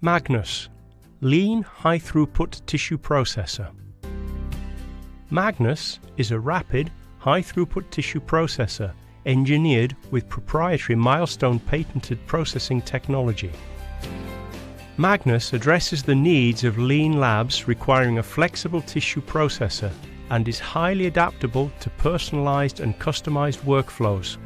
MAGNUS, Lean High Throughput Tissue Processor. MAGNUS is a rapid, high-throughput tissue processor engineered with proprietary milestone patented processing technology. MAGNUS addresses the needs of lean labs requiring a flexible tissue processor and is highly adaptable to personalized and customized workflows.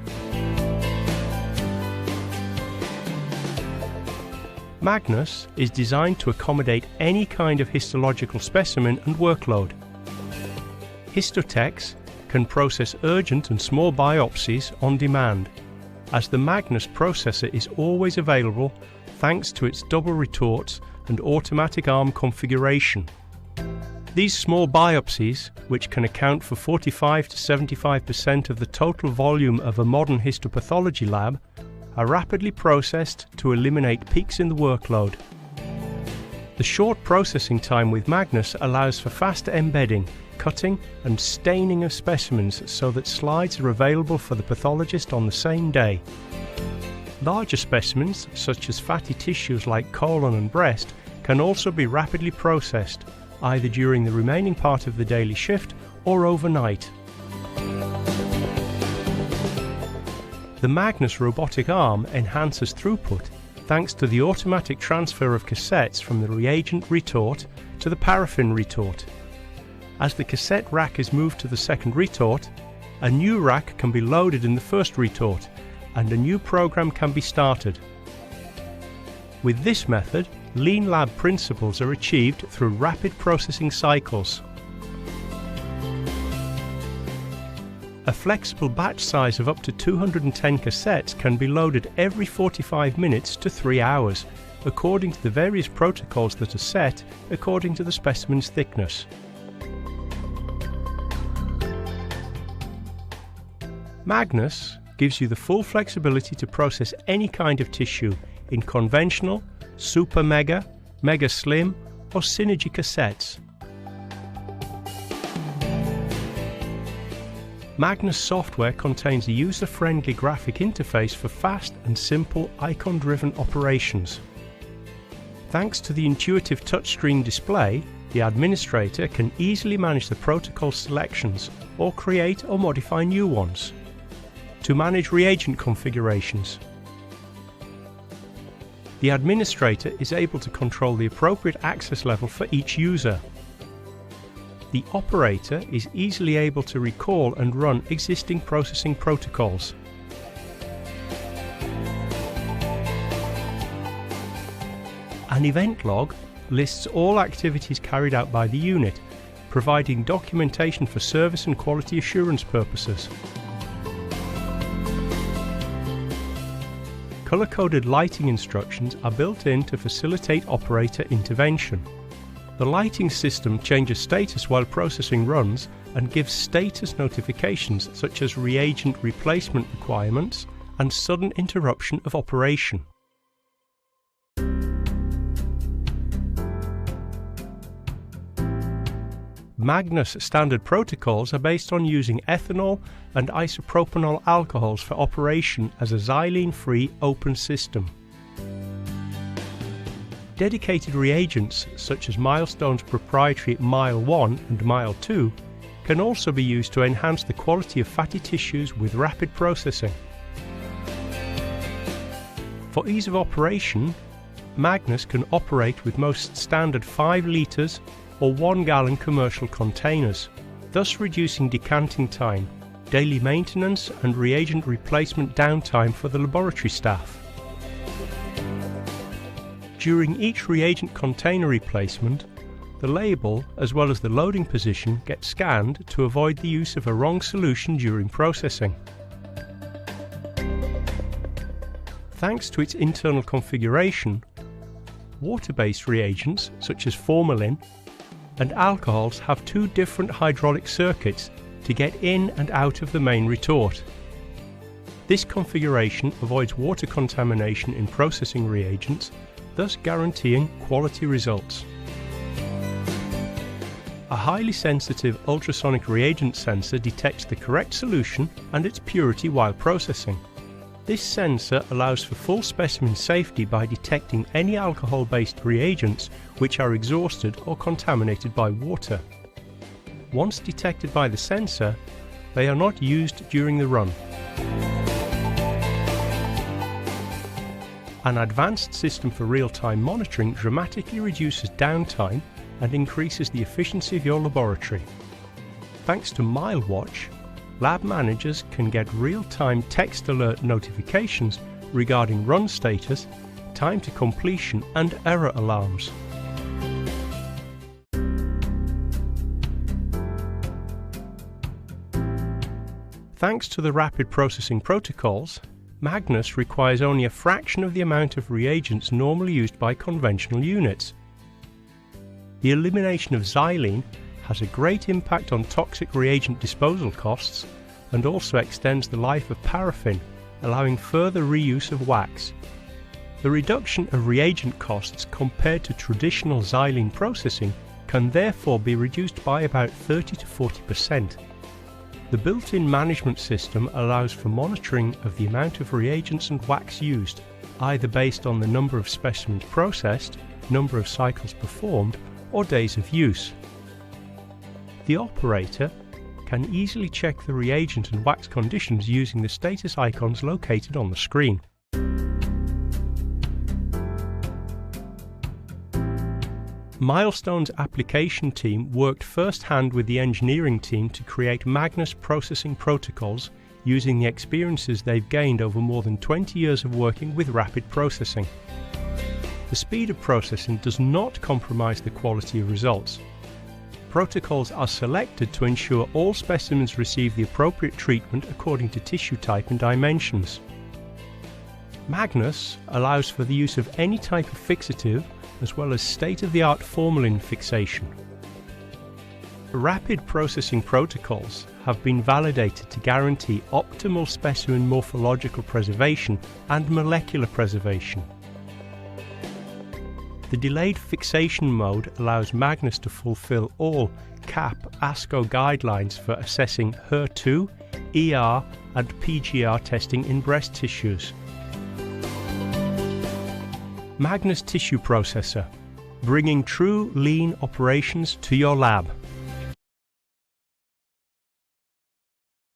MAGNUS is designed to accommodate any kind of histological specimen and workload. Histotechs can process urgent and small biopsies on demand, as the MAGNUS processor is always available thanks to its double retorts and automatic arm configuration. These small biopsies, which can account for 45 to 75% of the total volume of a modern histopathology lab, are rapidly processed to eliminate peaks in the workload. The short processing time with MAGNUS allows for faster embedding, cutting and staining of specimens so that slides are available for the pathologist on the same day. Larger specimens, such as fatty tissues like colon and breast, can also be rapidly processed, either during the remaining part of the daily shift or overnight. The MAGNUS robotic arm enhances throughput thanks to the automatic transfer of cassettes from the reagent retort to the paraffin retort. As the cassette rack is moved to the second retort, a new rack can be loaded in the first retort and a new program can be started. With this method, lean lab principles are achieved through rapid processing cycles. A flexible batch size of up to 210 cassettes can be loaded every 45 minutes to 3 hours, according to the various protocols that are set according to the specimen's thickness. MAGNUS gives you the full flexibility to process any kind of tissue in conventional, super mega, mega slim or synergy cassettes. MAGNUS software contains a user-friendly graphic interface for fast and simple icon-driven operations. Thanks to the intuitive touchscreen display, the administrator can easily manage the protocol selections or create or modify new ones. To manage reagent configurations, the administrator is able to control the appropriate access level for each user. The operator is easily able to recall and run existing processing protocols. An event log lists all activities carried out by the unit, providing documentation for service and quality assurance purposes. Color-coded lighting instructions are built in to facilitate operator intervention. The lighting system changes status while processing runs and gives status notifications such as reagent replacement requirements and sudden interruption of operation. MAGNUS standard protocols are based on using ethanol and isopropanol alcohols for operation as a xylene-free open system. Dedicated reagents such as Milestone's proprietary Mile 1 and Mile 2 can also be used to enhance the quality of fatty tissues with rapid processing. For ease of operation, MAGNUS can operate with most standard 5 litres or 1 gallon commercial containers, thus reducing decanting time, daily maintenance and reagent replacement downtime for the laboratory staff. During each reagent container replacement, the label as well as the loading position get scanned to avoid the use of a wrong solution during processing. Thanks to its internal configuration, water-based reagents such as formalin and alcohols have 2 different hydraulic circuits to get in and out of the main retort. This configuration avoids water contamination in processing reagents, thus guaranteeing quality results. A highly sensitive ultrasonic reagent sensor detects the correct solution and its purity while processing. This sensor allows for full specimen safety by detecting any alcohol-based reagents which are exhausted or contaminated by water. Once detected by the sensor, they are not used during the run. An advanced system for real-time monitoring dramatically reduces downtime and increases the efficiency of your laboratory. Thanks to MileWatch, lab managers can get real-time text alert notifications regarding run status, time to completion and error alarms. Thanks to the rapid processing protocols, MAGNUS requires only a fraction of the amount of reagents normally used by conventional units. The elimination of xylene has a great impact on toxic reagent disposal costs and also extends the life of paraffin, allowing further reuse of wax. The reduction of reagent costs compared to traditional xylene processing can therefore be reduced by about 30 to 40%. The built-in management system allows for monitoring of the amount of reagents and wax used, either based on the number of specimens processed, number of cycles performed, or days of use. The operator can easily check the reagent and wax conditions using the status icons located on the screen. Milestone's application team worked first-hand with the engineering team to create MAGNUS processing protocols using the experiences they've gained over more than 20 years of working with rapid processing. The speed of processing does not compromise the quality of results. Protocols are selected to ensure all specimens receive the appropriate treatment according to tissue type and dimensions. MAGNUS allows for the use of any type of fixative as well as state-of-the-art formalin fixation. Rapid processing protocols have been validated to guarantee optimal specimen morphological preservation and molecular preservation. The delayed fixation mode allows MAGNUS to fulfill all CAP ASCO guidelines for assessing HER2, ER and PGR testing in breast tissues. MAGNUS Tissue Processor, bringing true lean operations to your lab.